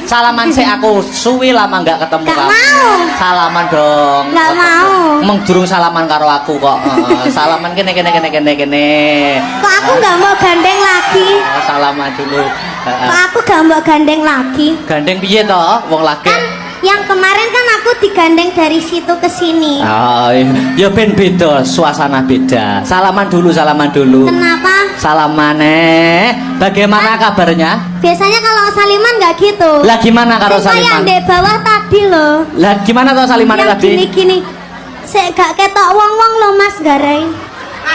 Salaman sih aku suwi lama nggak ketemu Gak kamu. mau. Salaman dong. Gak mau. Emang durung salaman karo aku kok. Salaman kene. Kok aku nggak mau gandeng lagi? Salaman dulu. Kok aku gak mau gandeng lagi? Gandeng piye toh? Wong lagi. Kan yang kemarin kan aku digandeng dari situ ke sini. Oh, ya ben beda, suasana beda. Salaman dulu. Kenapa? Salaman bagaimana kabarnya? Biasanya kalau saliman nggak gitu. Lah gimana karo Saya Saliman? di bawah tadi loh. Lah gimana toh Saliman Yang tadi? gini. Saya gak ketok wong loh Mas Garai.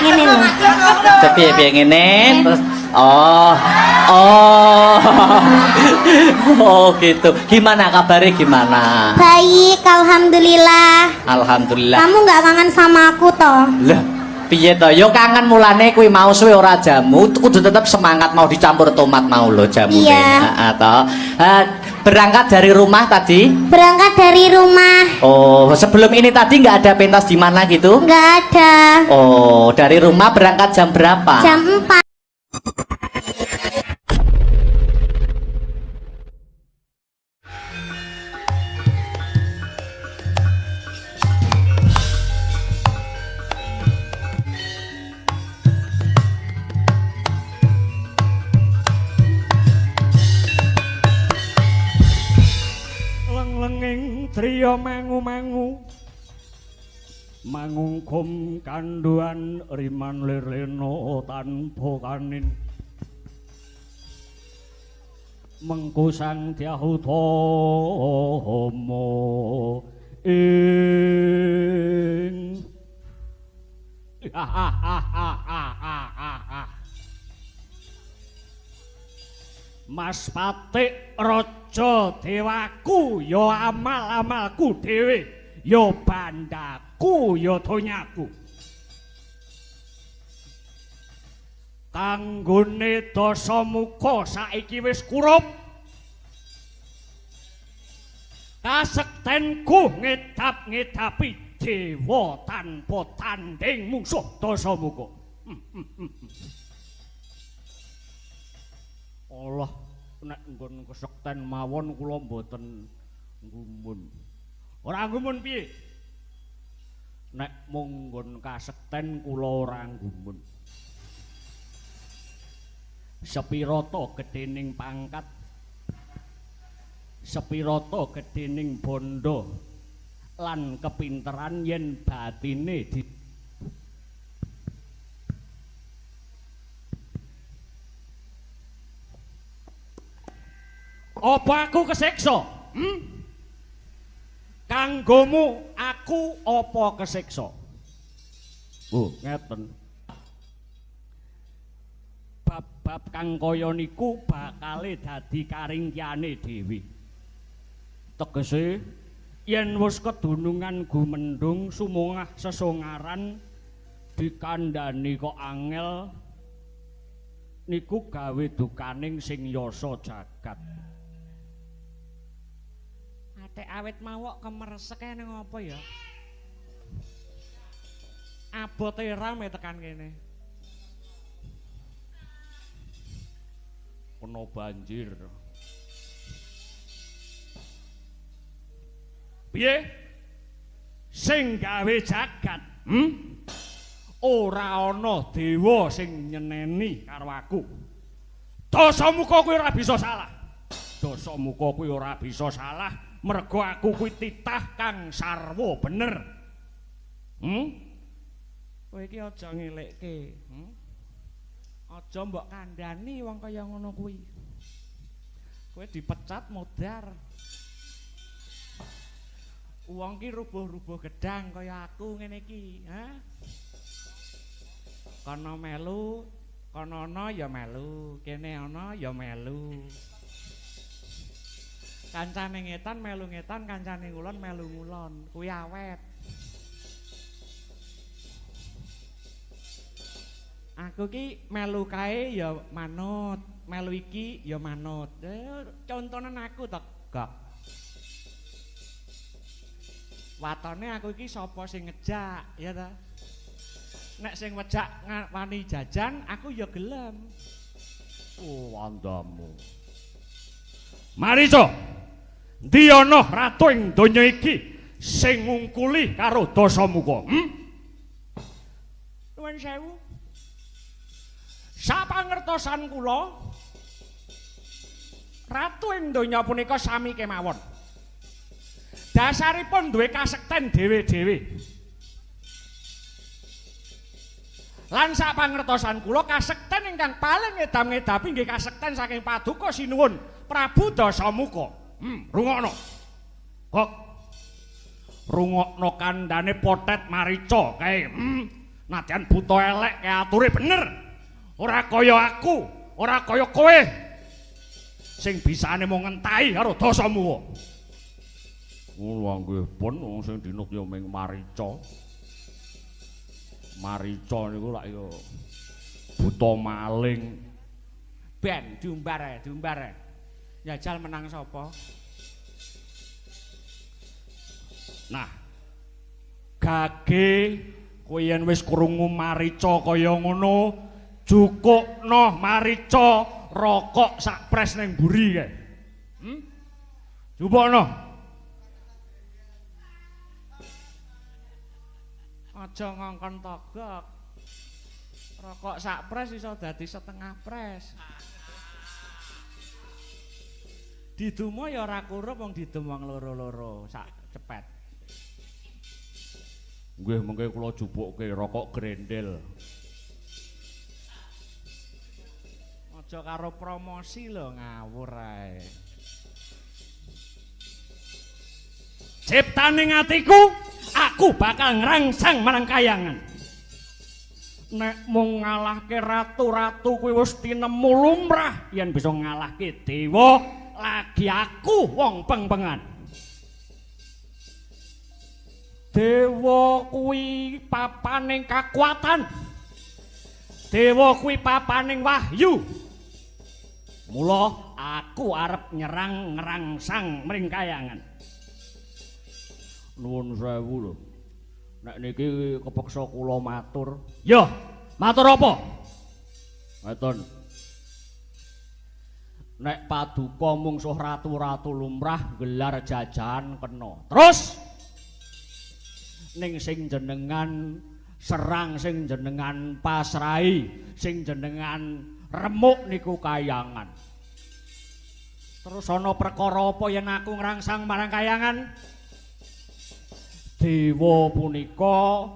Ini loh. Piye ngene terus oh gitu. Gimana kabarnya gimana? Baik, alhamdulillah. Alhamdulillah. Kamu nggak kangen sama aku toh? Lah piye to? Yo kangen mulane kuwi mau suwe ora jamu, kudu tetep semangat mau dicampur tomat mau lho jamune. Iya. Heeh to. Berangkat dari rumah tadi? Berangkat dari rumah. Oh, sebelum ini tadi nggak ada pentas di mana gitu? Nggak ada. Oh, dari rumah berangkat jam berapa? Jam 4. Lenging triya mangu-mangu mangungkum kanduan riman lirleno tanpa kanin mengku sang Dyahutama ing Mas Patik Raja Dewaku ya amal-amalku dhewe ya bandaku ya donyaku kanggone Dasamuka saiki wis kurup kasektenku ngedap-ngedapi dewa tanpa tanding mungsuh Dasamuka. Allah nek nggon kesekten mawon kula mboten nggumun. Ora nggumun piye? Nek mung nggon kasekten kula ora nggumun. Sepira ta gedhening pangkat, sepira ta gedhening bondo lan kepinteran yen batine di apa aku kesiksa? Kanggomu aku apa kesiksa? Oh, ngeten. Bab-bab kang kaya niku bakale dadi karingkyane dhewe. Tegese yen wis kedunungan gumendhung sumungah sesongaran dikandhani kok angel niku gawe dukaning sing yasa jagat. Atek awet mawok kemeresek ning apa ya? Abote rame tekan kene. Kena banjir. Piye? Sing gawe jagat, ora ana dewa sing nyeneni karo aku. Dasamuka kuwi ora bisa salah. Dasamuka kuwi ora bisa salah mergo aku kuwi titah kang sarwa bener. Kowe iki aja ngelekke, aja mbok kandhani wong kaya ngono kuwi. Kowe dipecat modar. Wong ki rubuh-rubuh gedang kaya aku ngene iki, ha? Kono melu, kono ana ya melu, kene ana ya melu. Kancane ngetan melu ngetan, kancane ngulon melu ngulon, kuwi awet. Aku ki melu kae ya manut, melu iki ya manut. Contonan aku to, Gak. Watone aku iki sapa sing ngejak, ya ta? Nek sing wejak wani jajan, aku ya gelem. Oh, andamu. Marica, ndi ana ratu ing donya iki sing ngungkuli karo Dasamuka? Nuwun sewu. Sapangertosan kula, ratu ing donya punika sami kemawon. Dasaripun duwe kasekten dhewe-dhewe. Lan sapangertosan kula kasekten ingkang paling ngedam-ngedapi nggih kasekten saking Paduka Sinuwun Prabu Dasamuka. Rungokno. Kok rungokno kandhane Potet Marica kae. Nadyan buta elek kae ature bener. Ora kaya aku, ora kaya kowe. Sing bisane mung ngentahi karo Dasamuka. Lha nggih pun wong sing dinut ya ming Marica. Marica niku lak ya buta maling. Ben diumbar ae. Njajal menang sapa? Nah. Gage kowe yen wis krungu Marica kaya ngono, jukukno Marica rokok sak pres ning mburi kae. Jupukno. Aja ngongkon togok. Rokok sak pres iso dadi setengah pres. Didumo ya ora kurup wong didum wong loro-loro sak cepet. Nggih mengke kula jupukke rokok grendel. Aja karo promosi lho ngawur ae. Ciptaning atiku aku bakal ngrangsang marang kayangan. Nek mung ngalahke ratu-ratu kuwi wis tinemu lumrah, yen bisa ngalahke dewa lagi aku wong peng-pengan. Dewa kuwi papaning kakuatan. Dewa kuwi papaning wahyu. Mula aku arep nyerang ngrangsang mring kayangan. Nuwun sewu lho. Nek niki kepeksa kula matur. Ya, matur apa? Ngeten. Nek Paduka mungsuh ratu-ratu lumrah gelar jajahan kena. Terus ning sing jenengan serang, sing jenengan pasrahi, sing jenengan remuk niku kayangan. Terus ana perkara apa yen aku ngrangsang marang kayangan? Dewa punika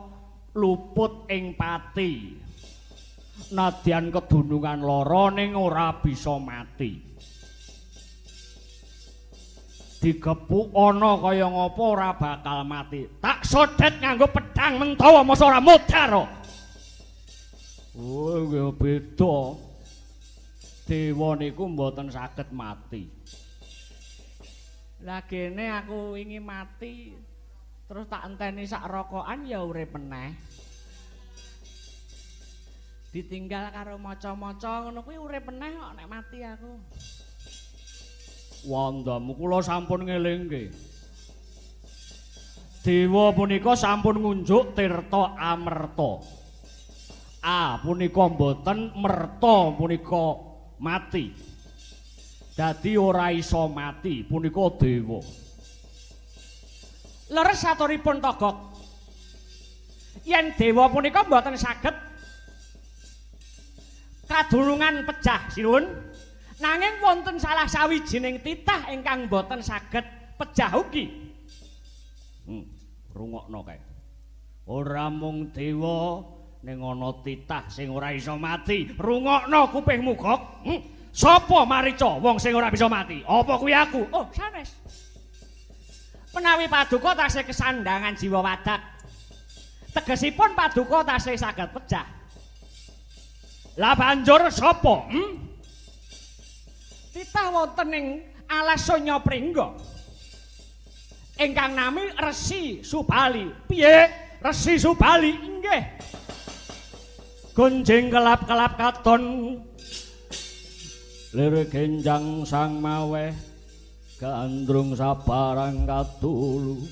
luput ing pati. Nadyan kedunungan lara ning ora bisa mati. Digepuk ana kaya ngapa ora bakal mati. Tak sodet nganggo pedhang mentawa masa ora mudhar. Oh, nggih beda. Dewa niku mboten saged mati. Lah kene aku wingi mati. Terus tak enteni sak rokokan ya urip meneh. Ditinggal karo maca-maca ngono kuwi urip meneh kok nek mati aku. Wandamu kula sampun ngelingke. Dewa punika sampun ngunjuk tirta amerta. Punika mboten merta punika mati. Dadi ora iso mati punika dewa. Leres aturipun togok. Yen dewa punika mboten saged kadulungan pejah sinuwun, nanging wonten salah sawijining titah ingkang mboten saged pejah ugi. Rungokno kae. Ora mung dewa ning ana titah sing ora iso mati. Rungokno kupingmu, Gok. Sapa Marica wong sing ora bisa mati? Apa kuwi aku? Oh, sanes. Menawi Paduka tasih kesandangan jiwa wadak, tegesipun Paduka tasih saged pejah. Lah banjur sapa? Titah wonten ing alas Sonya Pringga. Ingkang nami Resi Subali. Piye? Resi Subali inggih. Gunjing kelap-kelap katon lirik genjang sang maweh gandrung sabarang katulu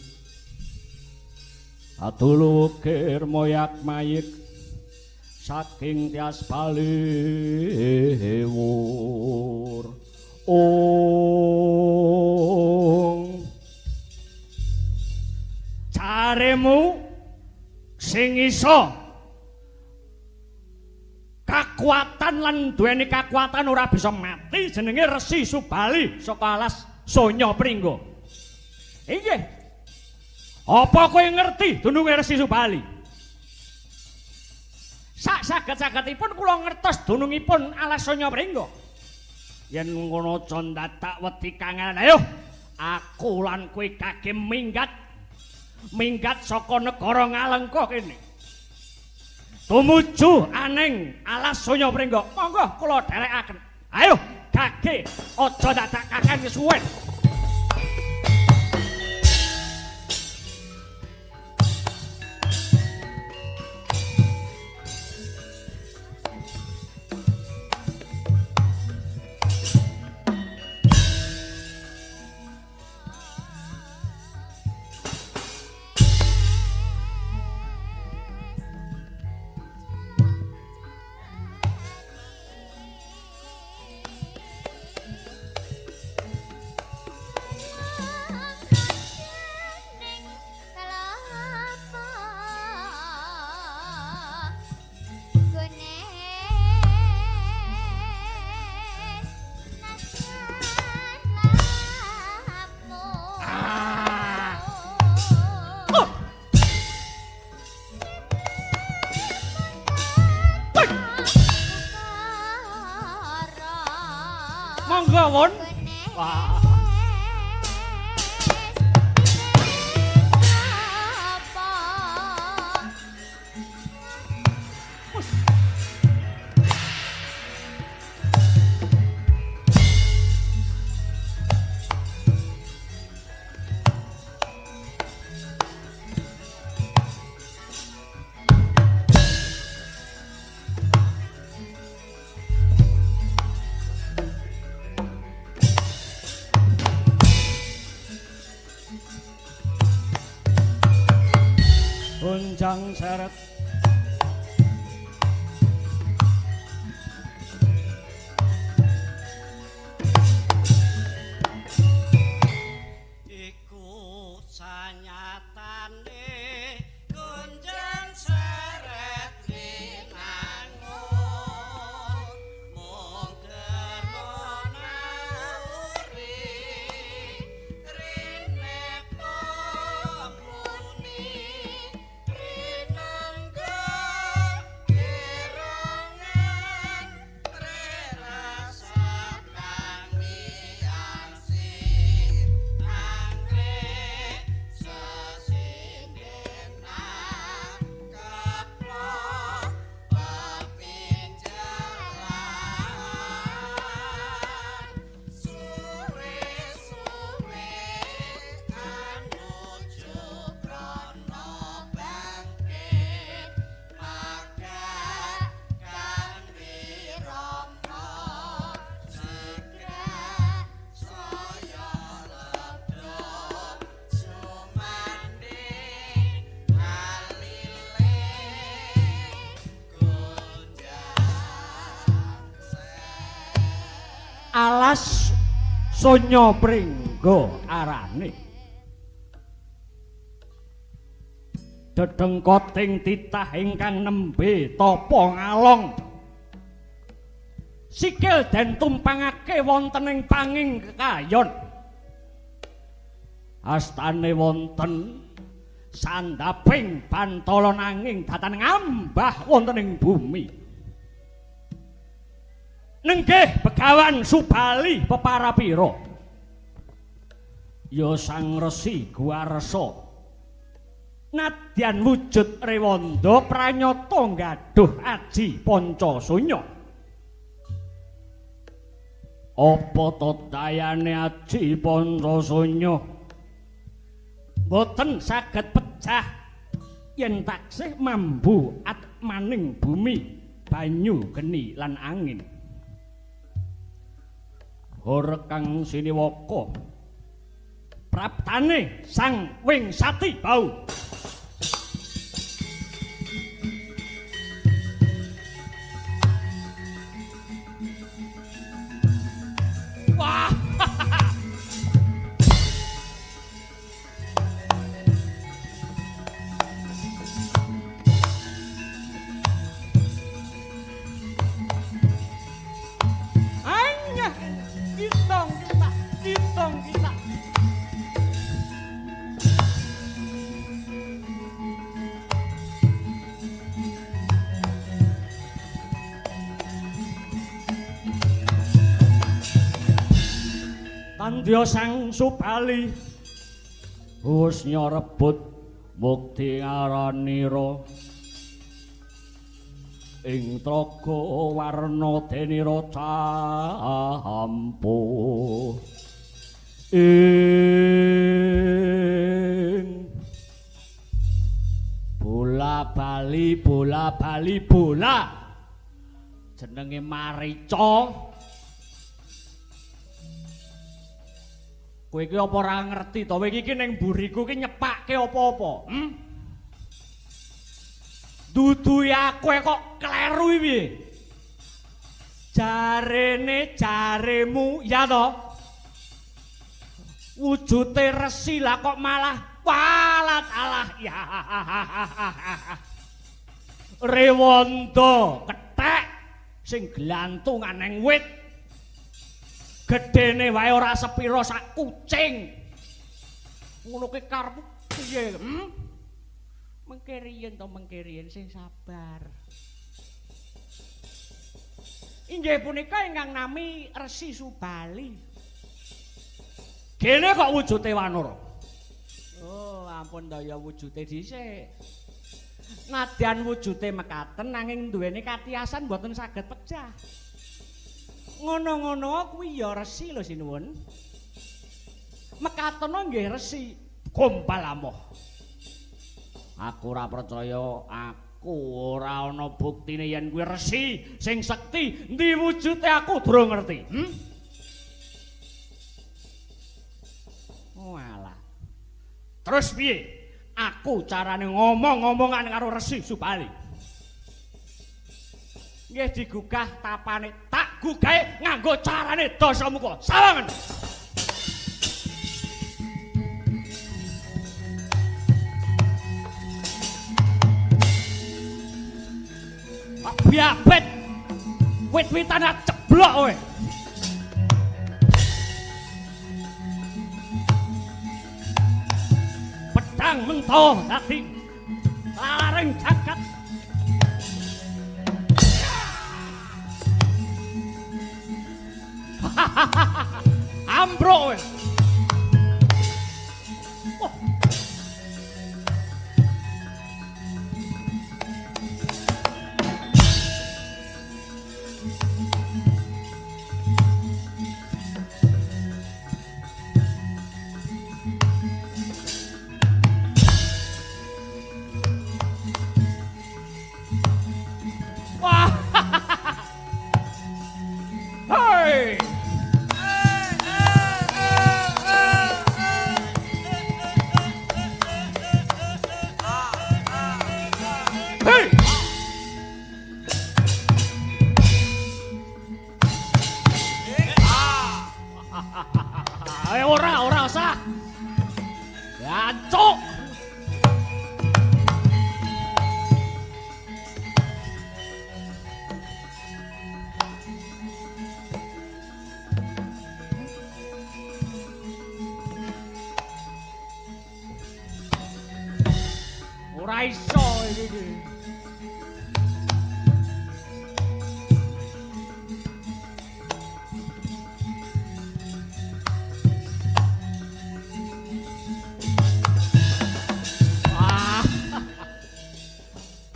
ukir moyak mayik saking tias baliwur. Oh kakemu sing iso kakuatan lan duweni kakuatan ora bisa mati jenenge Resi Subali saka alas Sonya Pringgo. Inggih. Apa kowe ngerti dununge Resi Subali? Sak saged-sagedipun kula ngertos dunungipun alas Sonya Pringgo. Yen ngono aja ndadak wedi kangen. Ayo, aku lan kowe kagem minggat saka negara Ngalengka kene. Tumuju aning alas Sonya Pringgo. Monggo kula dherekaken. Ayo, kage aja dadak kakek kesuwen. Monggo won. Wah. Gonjang seret iku sanyatane gonjang seret winangun mung germona uri rene pamuni alas Sonya Pringgo arane. Dedengkoting titah ingkang nembe tapa ngalong. Sikil den tumpangake wonten ing panging kekayon. Astane wonten sandaping bantala nanging datan ngambah wonten ing bumi. Nenggih Begawan Subali peparapira. Ya Sang Resi Guwarsa. Nadyan wujud rewanda pranyata nggaduh aji Pancasunya. Apa totayane aji Pancasunya boten saged pecah yen taksih mambu atmaning bumi, banyu, geni lan angin. Horekang Siniwaka praptane Sang Wingsati Bau. Wah. dong kita. Tandya Sang Subali wis nyorebut mukti ngaranira ing traga warna denira campu ing bola bali bola jenenge Marica. Kowe iki apa ora ngerti to? Kowe iki ning mburiku iki nyepakke apa-apa? Dudu aku kok kleru piye? Jaremu ya to. Wujude resi lah kok malah walat alah ya. Rewondo kethek sing glantungan ning wit. Gedene wae ora sepira sak kucing. Ngono ki karepmu piye? Mengke riyen to mengke riyen sing sabar. Inggih punika ingkang nami Resi Subali. Kene kok wujude wanara. Oh, ampun to ya wujude dhisik. Nadyan wujude mekaten nanging duweni katiasan mboten saged pecah. Ngono-ngono kuwi ya resi lho sinuwun. Mekatono nggih resi gombal amoh. Aku ora percaya, aku ora ana buktine yen kuwi resi sing sekti. Ndi wujude aku durung ngerti. Walah. Terus piye? Aku carane ngomong-ngomongan karo Resi Subali. Nggih digugah tapane tak gugahe nganggo carane Dasamuka. Sawangen. Biabet wit-witan ceblok kowe. Pedang mento dadi lareng jagat. Ambruk kowe. Oh. Wah. Hey. Hey! Ora usah. Gancuk. Ora iso iki.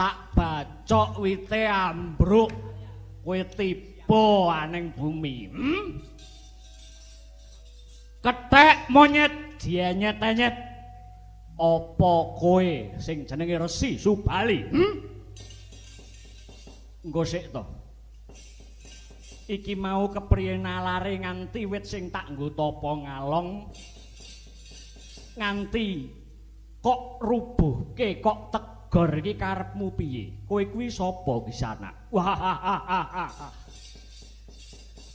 Tak bacok wite ambruk kowe tiba aning bumi. Kethek monyet dienyet-enyet apa kowe sing jenenge Resi Subali? Engko sik to. Iki mau kepriye nalare nganti wit sing tak nggo tapa ngalong nganti kok rubuhke kok tegor iki karepmu piye? Kowe kuwi sapa Kisanak? Wah.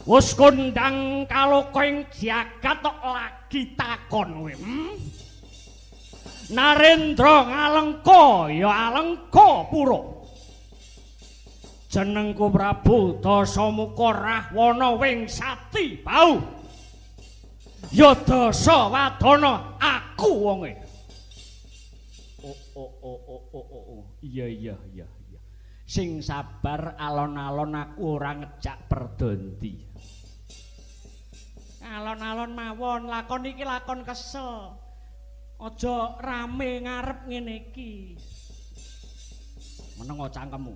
Wis kondang kaloka ing jagat tok lagi takon kowe. Narendra ngalengka ya alengka pura. Jenengku Prabu Dasamuka Rahwana Wingsati Bau. Ya Dasawadana aku wonge. Iya. Sing sabar alon-alon aku ora ngejak perdondi. Alon-alon mawon, lakon iki lakon kesel. Aja rame ngarep ngene iki. Meneng cangkemmu.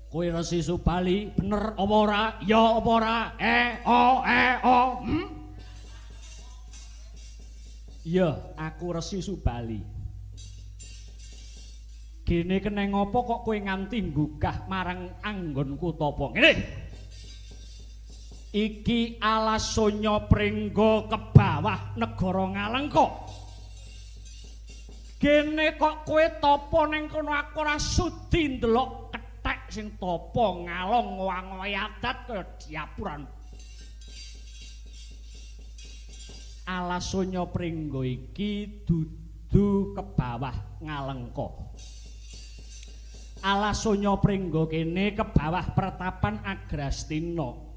Kowe Resi Subali bener apa ora? Ya apa ora? Iya, aku Resi Subali. Gene keneng apa kok kowe nganti nggugah marang anggonku tapa? Ngene. Iki Alasonya Pringgo Kebawah negara Ngalengka. Gene kok kowe tapa ning kono aku ora sudi ndelok kethek sing tapa ngalong wangoe adat kaya diapuran. Alasonya Pringgo iki dudu Kebawah Ngalengka. Alasonya Pringgo kene Kebawah Pertapan Agrastina.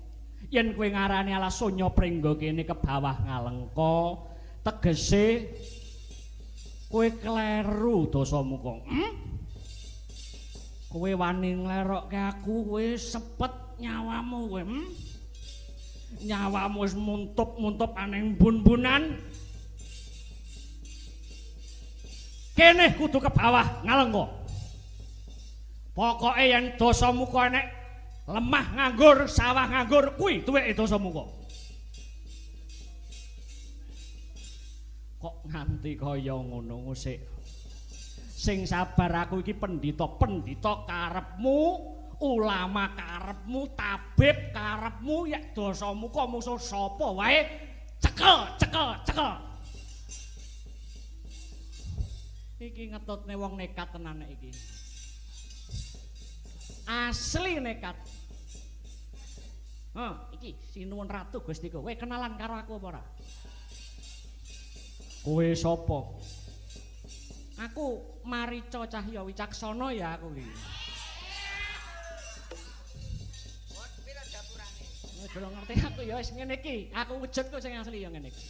Yen kowe ngarani Alasonya Pringgo kene Kebawah Ngalengka, tegese kowe kleru Dasamuka. Kowe wani nglerokke aku, kowe sepet nyawamu kowe. Nyawamu wis muntup-muntup aning bun-bunan. Kene kudu Kebawah Ngalengka. Pokoke yen Dasamuka nek lemah nganggur, sawah nganggur, kuwi duweke Dasamuka. Kok nganti kaya ngono sik. Sing sabar aku iki pendhita karepmu, ulama karepmu, tabib karepmu, ya Dasamuka musuh sapa wae cekel. Iki ngetutne wong nekat tenan iki. Asli nekat. Iki Sinuwun Ratu Gustiku. Kowe kenalan karo aku apa ora? Kowe sapa? Aku Marica Cahya Wicaksana ya aku iki. Pira dapurane? Durung ngerti aku ya wis ngene iki. Aku wujudku sing asli ya ngene iki.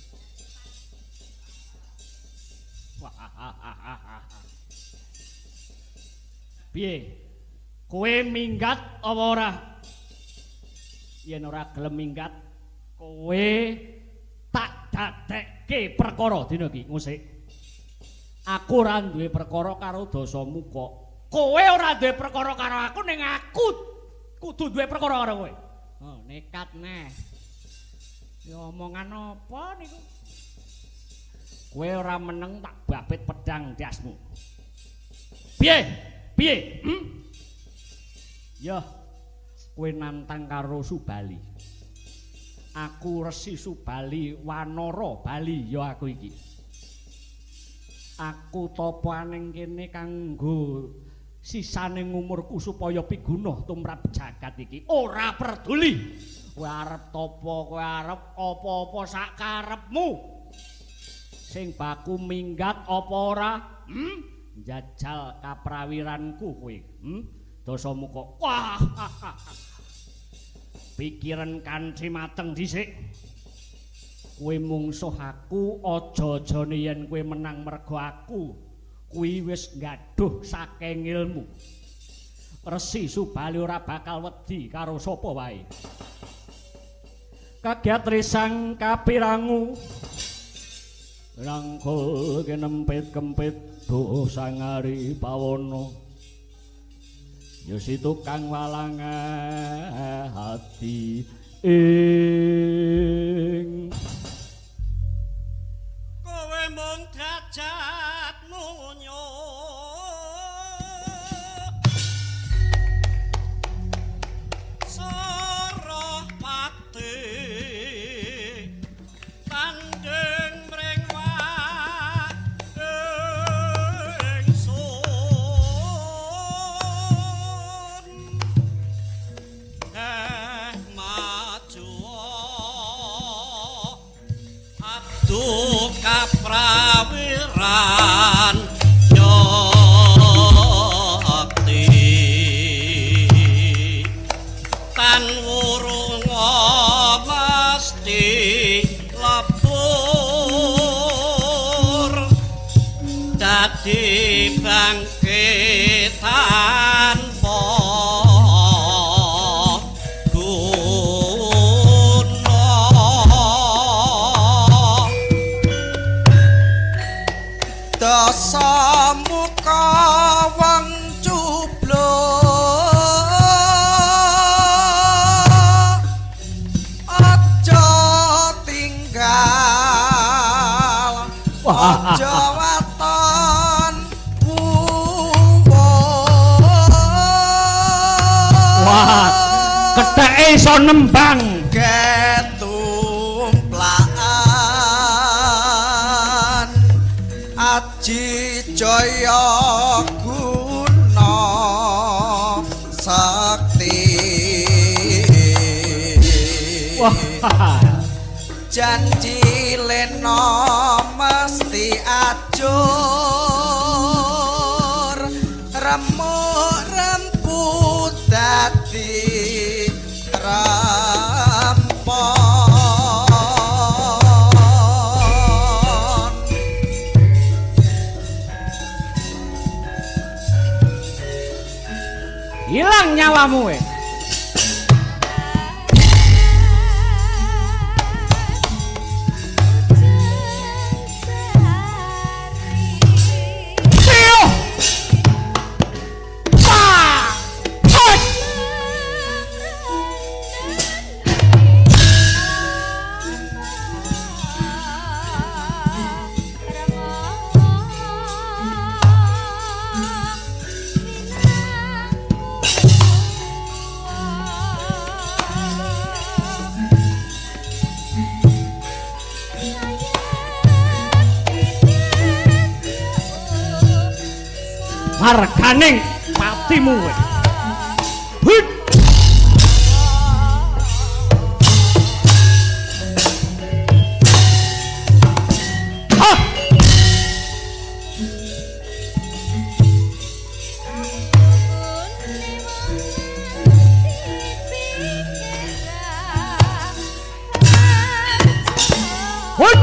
Wah. Piye? Kowe minggat apa ora? Yen ora gelem minggat, kowe tak dadekke perkara dina iki ngusik. Aku ora duwe perkara karo Dasamuka. Kowe ora duwe perkara karo aku ning aku kudu duwe perkara karo kowe. Oh, nekat neh. Ya omongan apa niku? Kowe ora meneng tak babit pedang dasmu. Piye? Ya, kowe nantang karo Subali. Aku Resi Subali Wanara Bali ya aku iki. Aku tapa ning kene kanggo sisaning umurku supaya pigunuh tumrap jagat iki. Ora peduli. Kowe arep tapa, kowe arep apa-apa sak karepmu. Sing baku minggat apa ora? Njajal kaprawiranku kowe. Dasamuka. Wah. Pikiran kanthi mateng dhisik. Kowe mungsuh aku, aja-ajane yen kowe menang mergo aku. Kuwi wis nggaduh saking ilmu. Resi Subali ora bakal wedi karo sapa wae. Kagiat risang kapirangu. Rangkul kenempit-kempit dosangari pawana. Ya si tukang walang hati ing kowe mung dajat nunyo soroh pati tanding mring kaprawiran nyakti tan wurung bangkit tanpa guna dasa muka wong cublo aja tinggal aja waton Wah, ketheke iso nembang. Ketumplaan aji jaya guna sakti. Wah, Janji leno mesti ajur remuk remput dadi rampon. hilang nyawamu we. Marganing patimu we. Hut. Ah. Hut.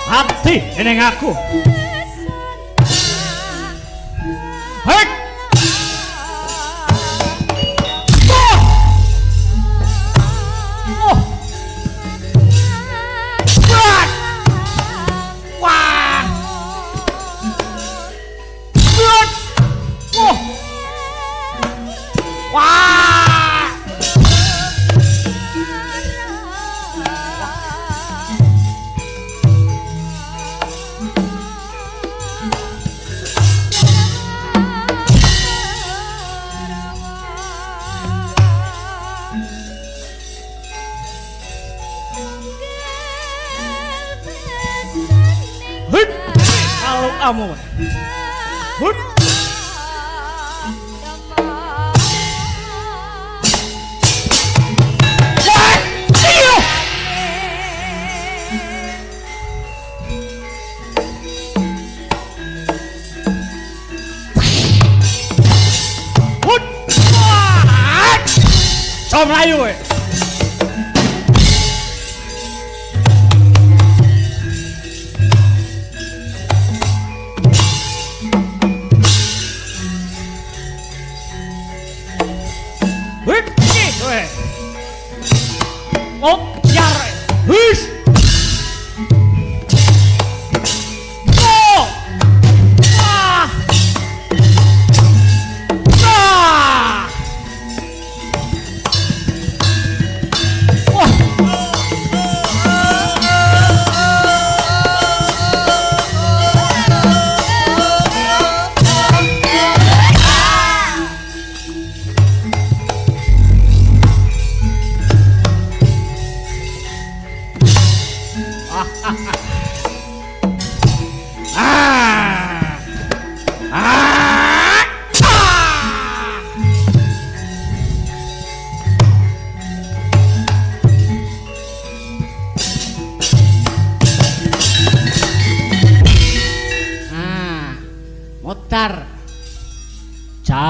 Hati eneng aku. Hek. Oh. Oh. Wah. Wah. Good. Oh. Wah. Hut, kalau kamu, hut. Wah, iyo. Hut, wah, coba Melayu. Oh, yare. Hush. Oh. Ah. Ah. Oh.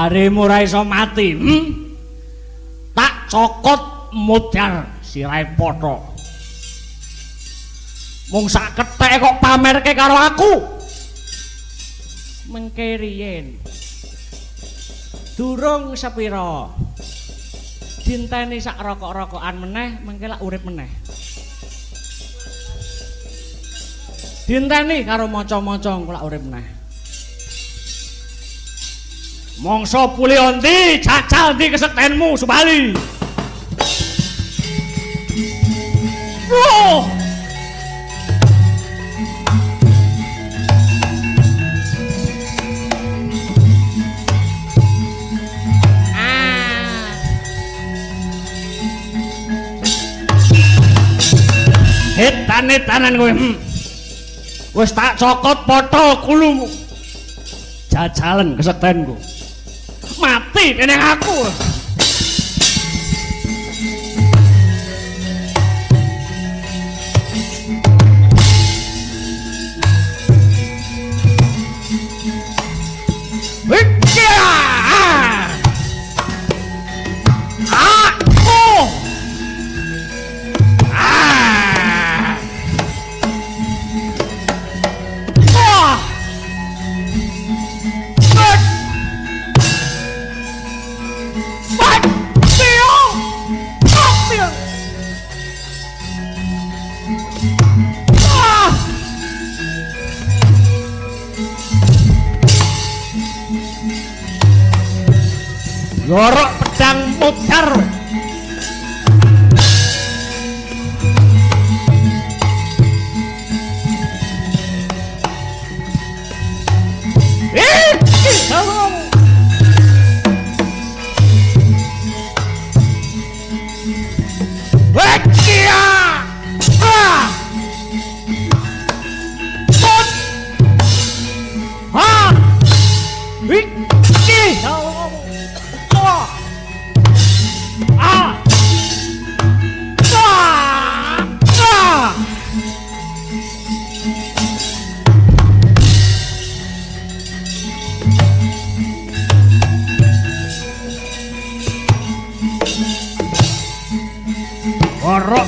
Jarimu ora iso mati. Tak cokot mudhar sirahe Potho. Mung sak kethek kok pamerke karo aku. Mengke riyen. Durung sepira. Dinteni sak rokok-rokokan meneh, mengke lak urip meneh. Dinteni karo maca-maca engko lak urip meneh. Mongso pulih ndi, cacal ndi kesektenmu, Subali. Wow. Etan-etanan kowe. Wis tak cokot Potho kulumu. Jajalen kesektenku. Mati dening aku. Lorok pedang mudhar. Orok.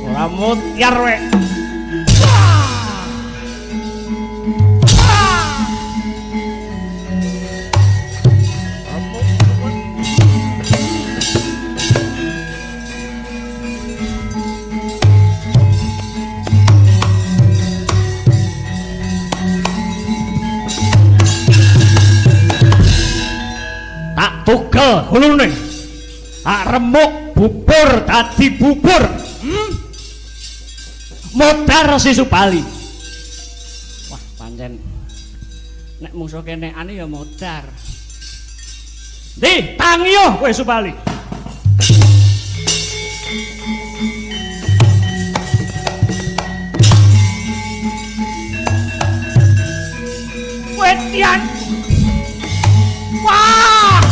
Ora mutiar wek. Tugel gulune. Tak remuk bubur dadi bubur. Mudhar si Subali. Wah, pancen nek musuh kenekan ya mudhar. Ndi, tangi yo kowe Subali. Wetian. Wah!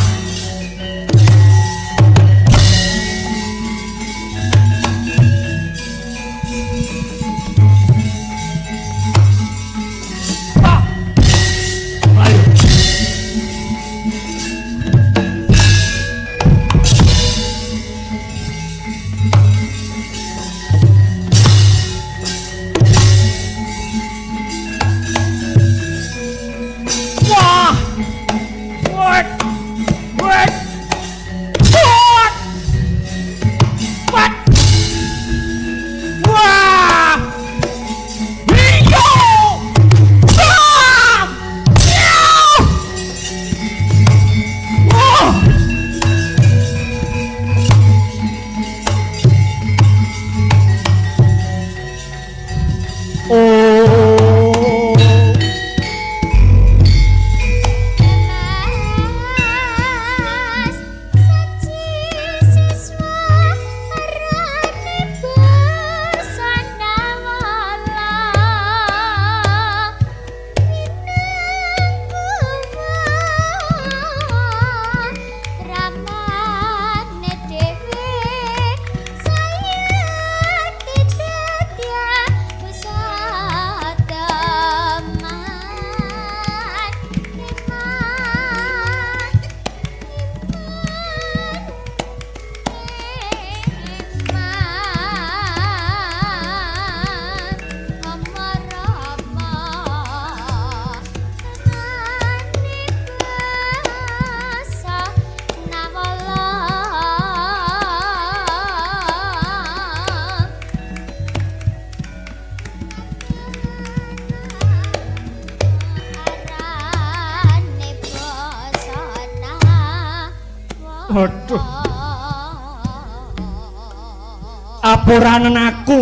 pangapuranen aku.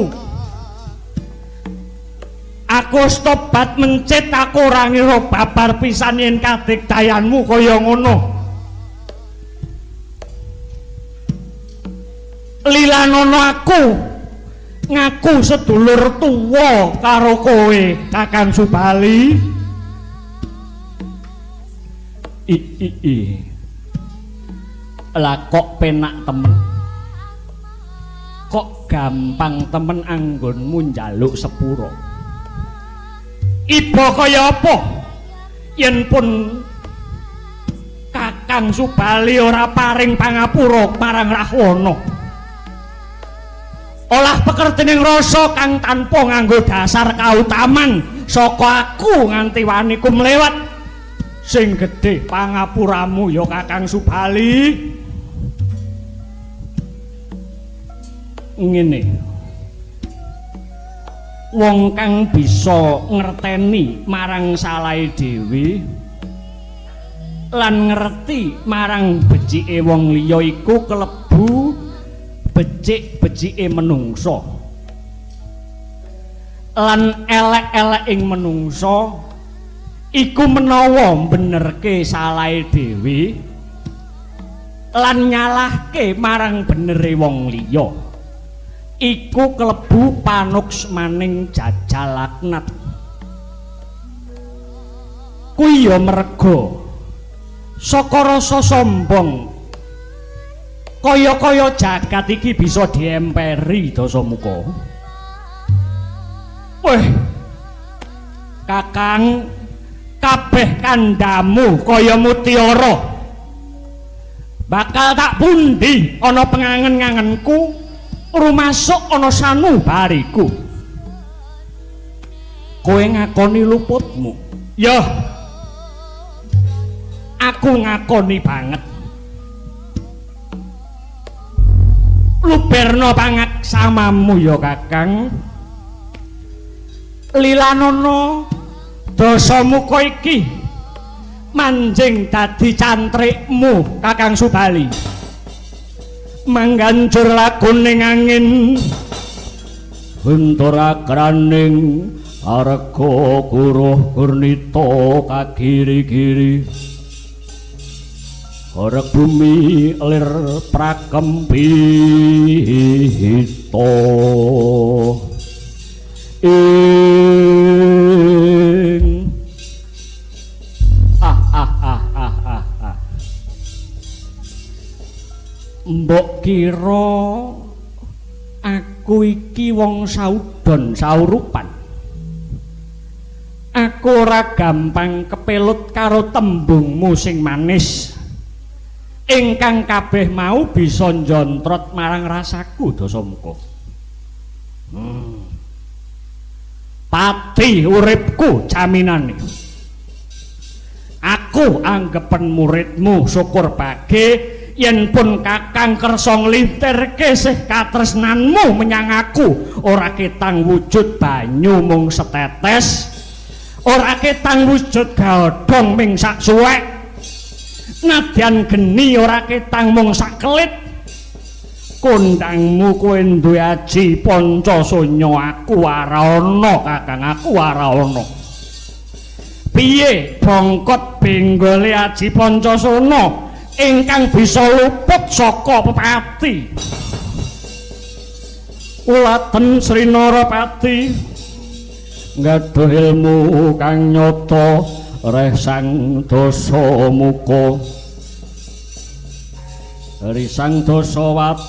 Aku tobat mencit aku ora ngira babar pisan yen kadigdayanmu kaya ngono. Lilanono aku ngaku sedulur tuwa karo kowe Kakang Subali. Lah kok penak temen, kok gampang temen anggonmu njaluk sepuro. Iba kaya apa yen pun Kakang Subali ora paring pangapura marang Rahwana. Olah pekertining rasa kang tanpa nganggo dasar kautaman saka aku nganti wani kumlewat. Sing gedhe pangapuramu ya Kakang Subali. Ngene, wong kang bisa ngerteni marang salahe dhewe lan ngerti marang becike wong liya iku kelebu becik-becike menungsa lan elek-elek ing menungsa iku menawa benerke salahe dhewe lan nyalahke marang benere wong liya iku kelebu panuks maning jajal laknat. Kuwi ya merga saka rasa sombong kaya-kaya jagat iki bisa diemperi Dasamuka. Weh Kakang, kabeh kandamu kaya mutiara. Bakal tak pundi ana pengangen-ngangenku rumasuk ana sanubariku. Kowe ngakoni luputmu. Ya. Aku ngakoni banget. Luberna pangaksamamu ya Kakang. Lilanono Dasamuka iki manjing dadi cantrikmu Kakang Subali. Manggancur lakuning angin Huntara kraning arga kuruh gurnita kagiri-giri Orek bumi lir prakempito ing mbok kira aku iki wong saudon saurupan. Aku ora gampang kepelut karo tembungmu sing manis ingkang kabeh mau bisa njontrot marang rasaku Dasamuka. Pati uripku jaminane. Aku anggepen muridmu syukur bage yen pun Kakang kersa nglintirke sih katresnanmu menyang aku ora ketang wujud banyu mung setetes, ora ketang wujud gaodhong ming sak suwek, nadyan geni ora ketang mung sak kelit. Kondangmu kowe duwe aji Pancasanya aku ora ana Kakang, aku ora ana. Piye bongkot benggole aji Pancasana ingkang bisa luput saka pepati? Ulaten Sri Narapati nggadha ilmu kang nyata reh sang Dasamuka. Risang Dasawadana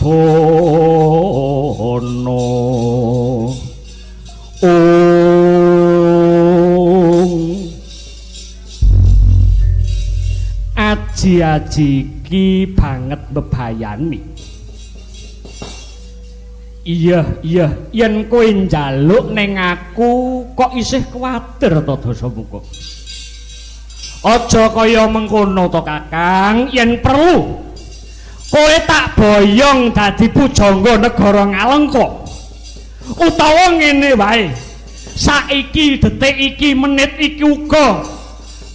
aji-aji iki banget bebayani. Iya yen kowe njaluk ning aku kok isih kuwatir to Dasamuka. Aja kaya mengkono to Kakang, yen perlu kowe tak boyong dadi pujangga negara Ngalengka. Utawa ngene wae, saiki detik iki menit iki uga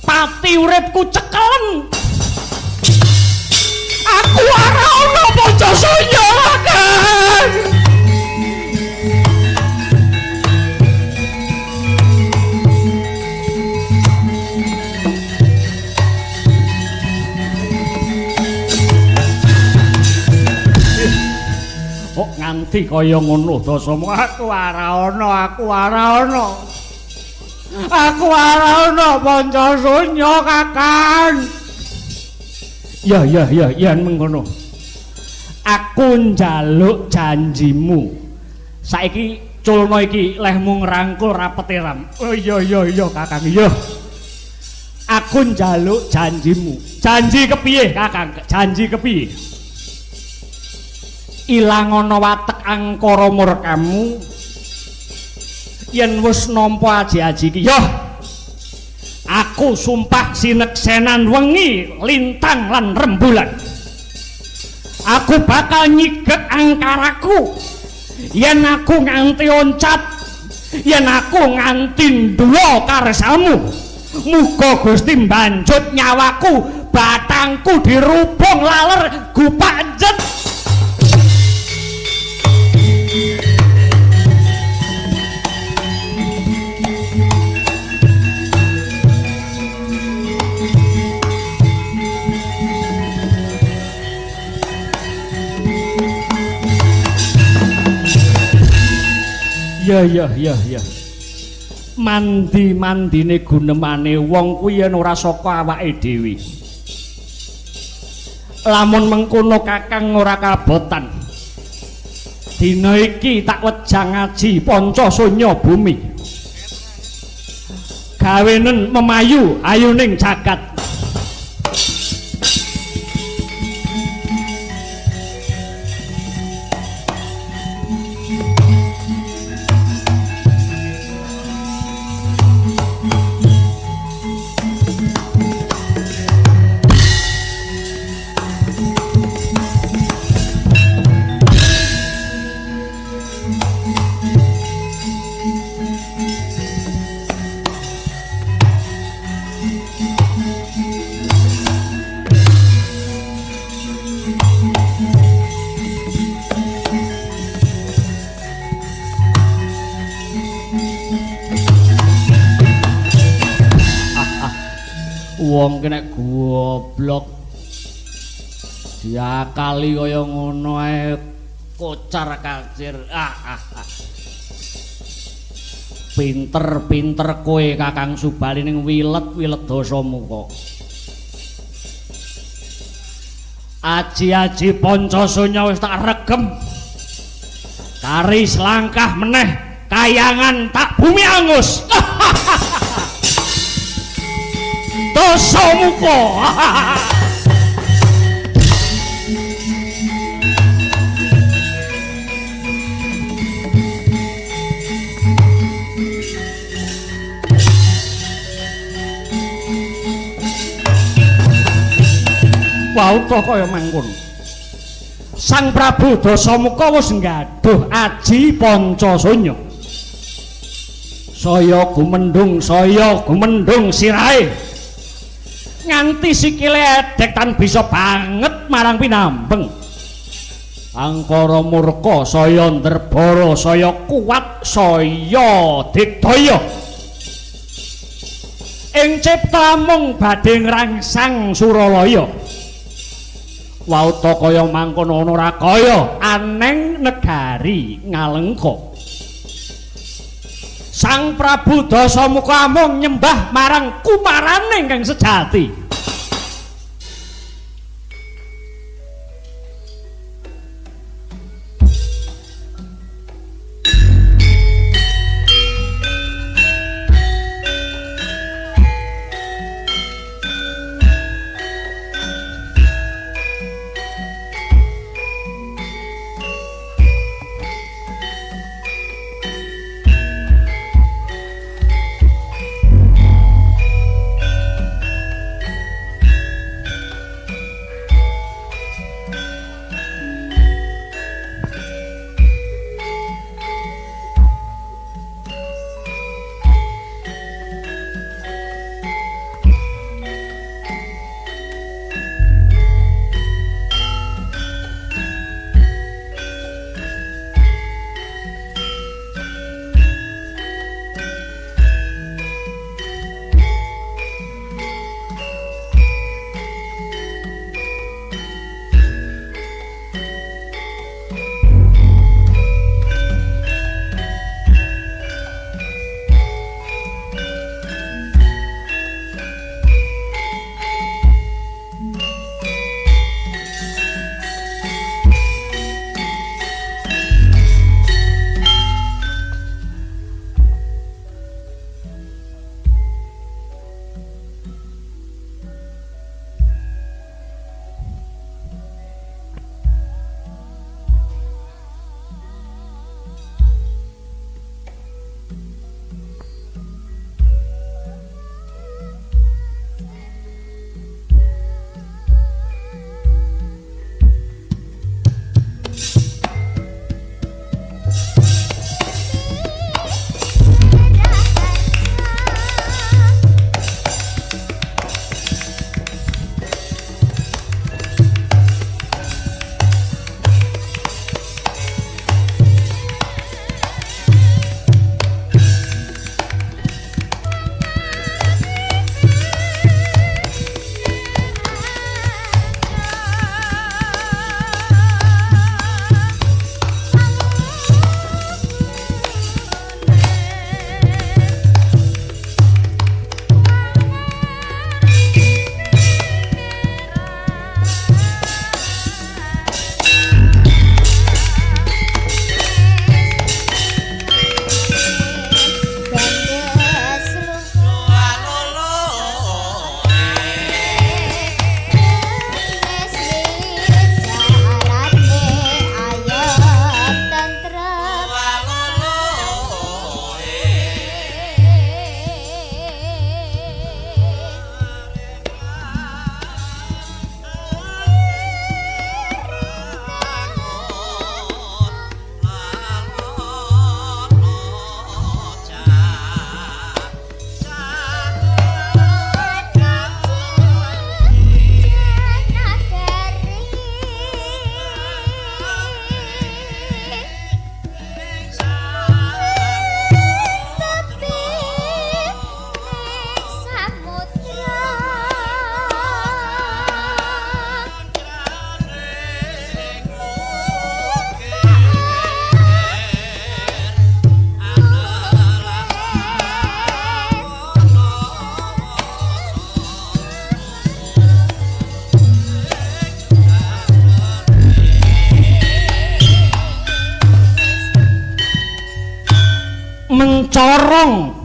pati uripku cekelen. Aku ora ana Pancasanya Kakang. Kok nganti kaya ngono Dasamu? Aku ora ana, aku ora ana. Aku ora ana Pancasunya, Kakang. Ya yen mengkono. Aku njaluk janjimu. Saiki culna iki lehmu ngrangkul rapete ram. Oh iya Kakang, iya. Aku njaluk janjimu. Janji kepiye, Kakang? Janji kepiye? Ilang ana watek angkara murkamu yen wis nampa aji-aji iki. Yo. Aku sumpah sineksenan wengi, lintang lan rembulan. Aku bakal nyigek angkaraku yen aku nganti oncat, yen aku nganti nduwa karsamu. Muga Gusti mbanjut nyawaku, batangku dirubung laler gupajet. Ya. Mandi-mandine gunemane wong kuwi yen ora saka awake dhewe. Lamun mengkono Kakang ora kabotan. Dina iki tak wejang ngaji Pancasunya bumi. Gawenen memayu ayuning jagat. Wong kena goblok diakali kaya ngono ae kocar kacir. Pinter kowe Kakang Subali ning wilet Dasamu kok. Aji-aji Pancasunya wis tak regem. Kari selangkah meneh kayangan tak bumi angus. Dasamu kok. Wauta kaya mangkon. Sang Prabu Dasamuka wis nggaduh aji Pancasunya. Saya gumendung sirahe. Nganti sikile edek tan bisa banget marang pinambeng. Angkara murka saya ndrebara, saya kuat, saya digdaya. Ing cipta mung badhe ngrangsang Suralaya. Wauta kaya mangkon ana ora kaya aneng negari Ngalengka. Sang Prabu Dasamuka mung nyembah marang kumarane ingkang sejati. corong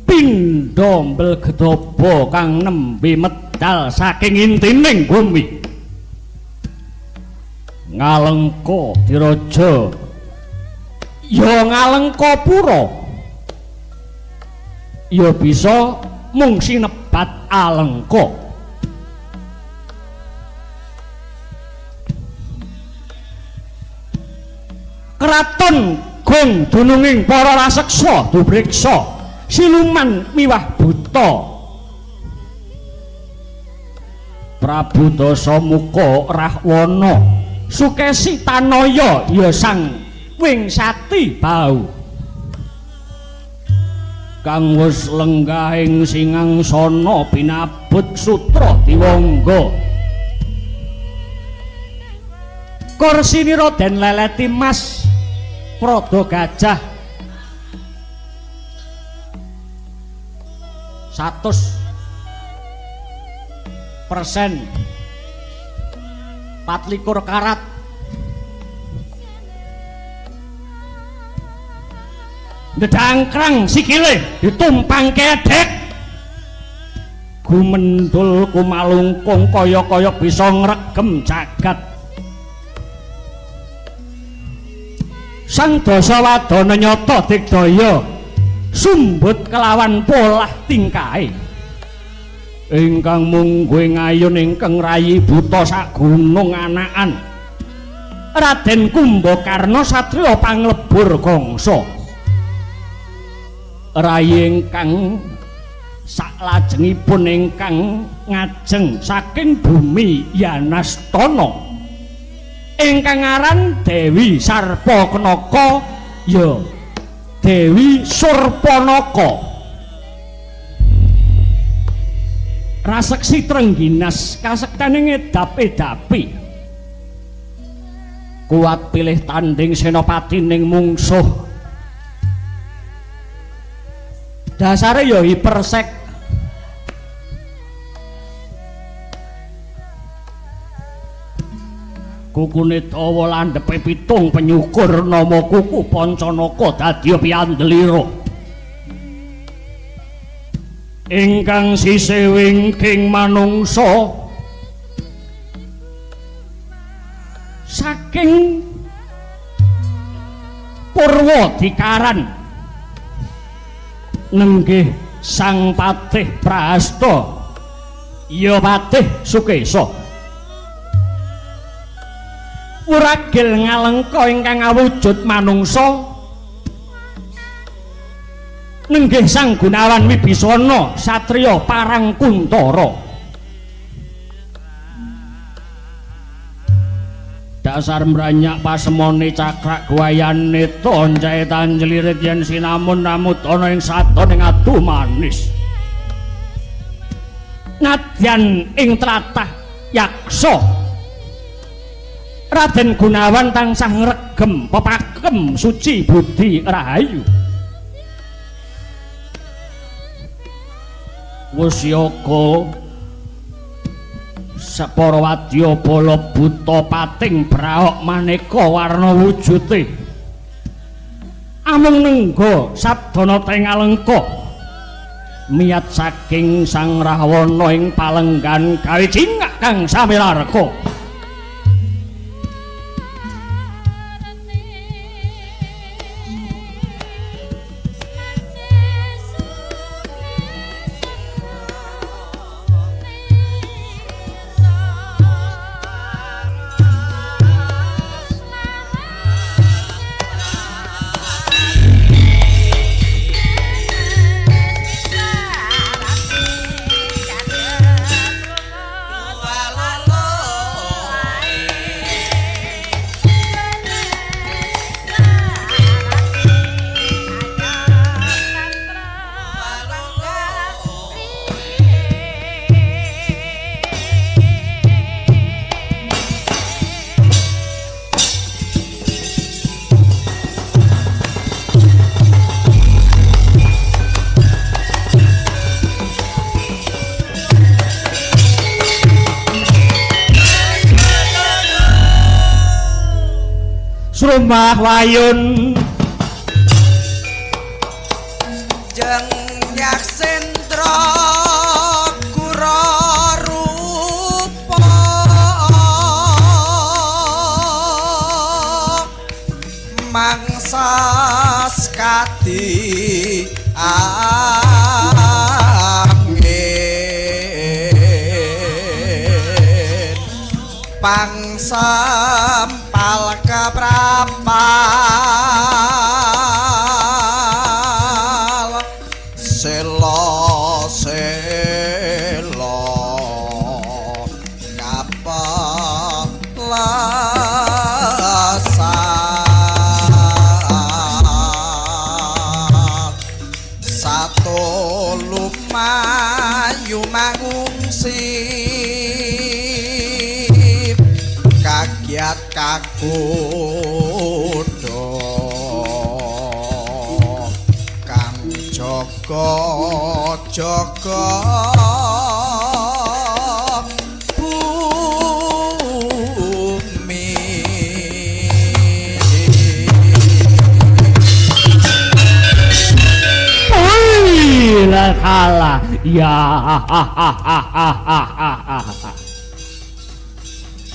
pindha mbelgedaba kang nembe medal saking intining bumi. Ngalengka diraja ya ngalengka pura ya bisa mung sinebat alengka. Kraton gong dununging para raseksa dubriksa siluman miwah buta. Prabu Dasamuka Rahwana Sukesi Tanaya ya sang Wingsati Bau kang wis lenggahing singangsana pinabut sutra diwangga. Kursinira den leleti mas Prada Gajah 100% 24 karat ndedangkrang sikile ditumpang kedek gumendul kumalungkung kaya-kaya bisa ngregem jagat. Sang Dasawadana nyata digdaya sumbut kelawan polah tingkahe ingkang mungguing ayun ingkang rayi buta sak gunung anakan. Raden Kumbakarna satriya panglebur gangsa rayi ingkang saklajengipun ingkang ngajeng saking bumi Yanastana ingkang aran Dewi Sarpakenaka ya Dewi Surpanaka. Raseksi Trengginas kasektaning edap-edapi kuat pilih tanding senopatining mungsuh. Dasare ya hipersek kukune dawa landhepe pitung penyukur nama kuku Pancanaka dadi piandelira ingkang sisih wingking manungsa saking Purwadikaran nenggih Sang Patih Prahasta ya Patih Sukesa Wuragil ngalengka ingkang awujud manungsa nenggih Sang Gunawan Wibisana satriya Parangkuntara. Dasar mbranyak pasemone cakrak guayane toncae tanjlirit yen sinamun namut ana ing satoning adu manis. Nadyan ing tlatah yaksa Raden Gunawan tansah ngregem pepakem suci budi rahayu. Wasyaga separa wadya bala buta pating braok maneka warna wujute amung nengga sabdana teng alengka miyat saking Sang Rahwana ing palenggan gawe cingak kang samilarka. Srumah wayun rumangsas kadi angin pangsampal keprapal selo selo satu lumayu mangungsi kagiat kakudo kang jaga bumi la kalah ya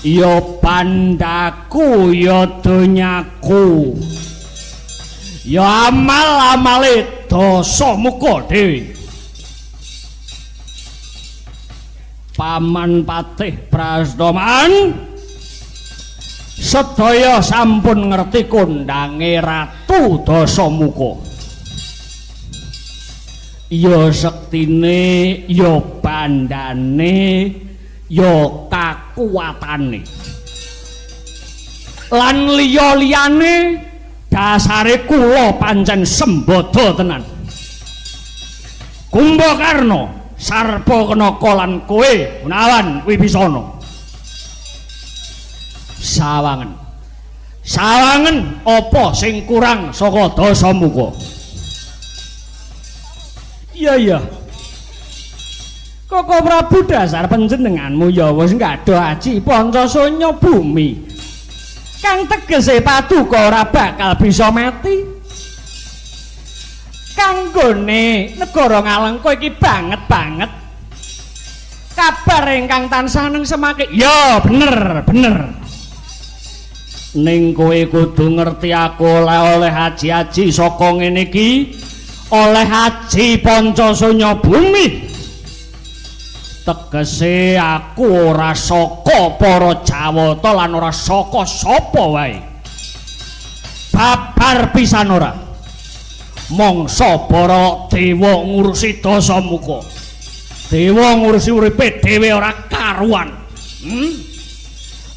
yo pandaku yo donyaku yo amal-amale dosa muka dhewe Paman Patih Prastoman sedaya sampun ngerti kondange Ratu Dasamuka ya sektine ya bandane ya kakuwatane lan liya-liyane dasare kula pancen sembada tenan Kumbakarna Sarpakenaka lan kowe Gunawan Wibisana sawangen apa sing kurang saka Dasamuka iya Koko Prabu dasar panjenenganmu ya wis nggado aji Pancasanya bumi kang tegese paduka ora bakal bisa mati kanggone negara Ngalengka iki banget kabar ingkang tansah neng semake ya bener ning kowe kudu ngerti aku oleh haji-haji saka ngene iki oleh haji Pancasanya bumi tegese aku ora saka para Jawata lan ora saka sapa wae babar pisan ora mangsa para dewa ngurusi Dasamuka dewa ngurusi uripe dhewe ora karuan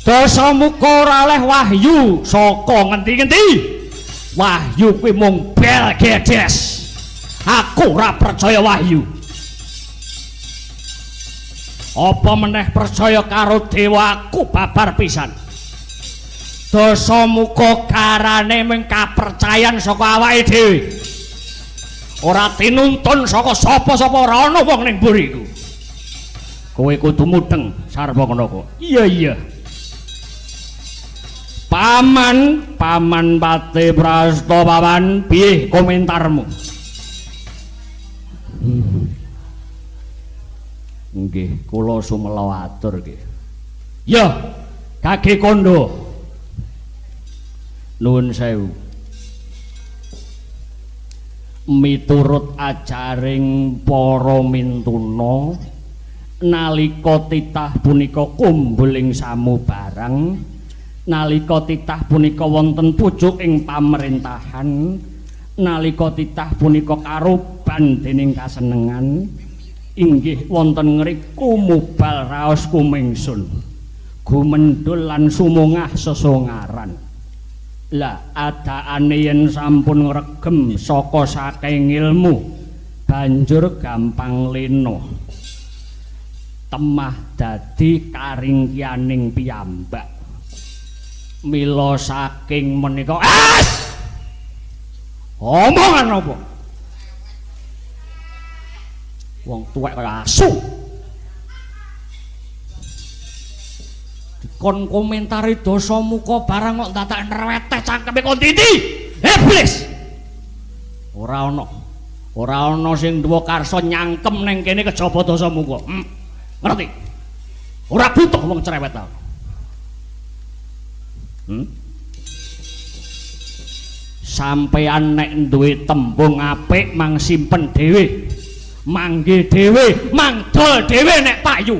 Dasamuka ora oleh wahyu saka ngendi-ngendi wahyu kuwi mung bel gedes aku ora percaya wahyu apa meneh percaya karo dewa aku babar pisan Dasamuka garane mung kapercayan saka awake dhewe ora tinuntun saka sapa-sapa ora ana wong ning mburiku kowe kudu mudeng Sarpakenaka iya Paman Patih Prastopaman piye komentarmu nggih kula sumela atur nggih ya Kage Kandha nuwun sewu miturut ajaring para mintuna nalika titah punika kumbuling samubarang nalika titah punika wonten pucuk ing pamerintahan nalika titah punika karuban dening kasenengan inggih wonten ngriku mubal raos kumingsun gumendhul lan sumungah sesongaran lah adaane yen sampun ngregem saka saking ilmu banjur gampang lena temah dadi karingkianing piyambak mila saking menika omongan apa wong tuwek kaya asu dikon komentari Dasamuka barang kok dadak nerweteh cangkeme kon titi iblis ora ana sing duwe karsa nyangkem ning kene kejaba Dasamuka ngerti ora butuh wong cerewet ta sampean nek duwe tembung apik mang simpen dhewe. Mangge dhewe, mangdol dhewe nek payu.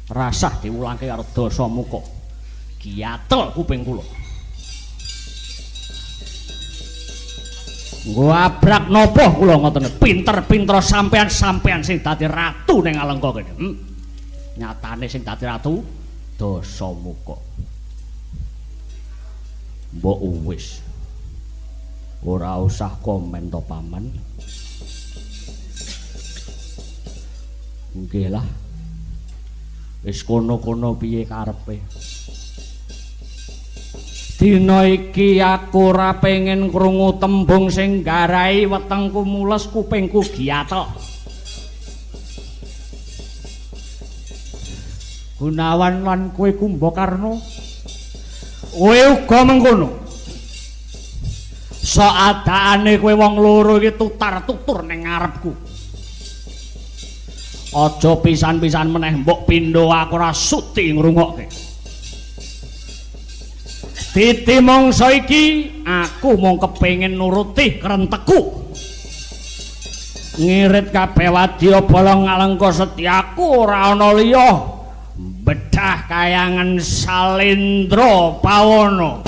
Rasah diulangke karo Dasamuka. Giatel kuping kula. Nggo abrak napa kula ngoten. Pinter-pinter sampean sing dadi ratu ning Alengka kene. Nyatane sing dadi ratu Dasamuka. Mbok wis. Ora usah komen to paman. Nggih lah. Wis kono-kono piye karepe. Dina iki aku ora pengen krungu tembung sing garai wetengku mules kupingku giatel. Gunawan lan kowe Kumbakarna. Kowe uga mengkono. Saadane kowe wong loro iki tutar-tutur ning ngarepku. Aja pisan-pisan meneh mbok pindho aku ora sudi ngrungokke. Titi mangsa iki aku mung kepengin nuruti krentekku. Ngirit kabeh wadya bala Ngalengka Setyaku ora ana liya bedah kayangan Salendra Pawana.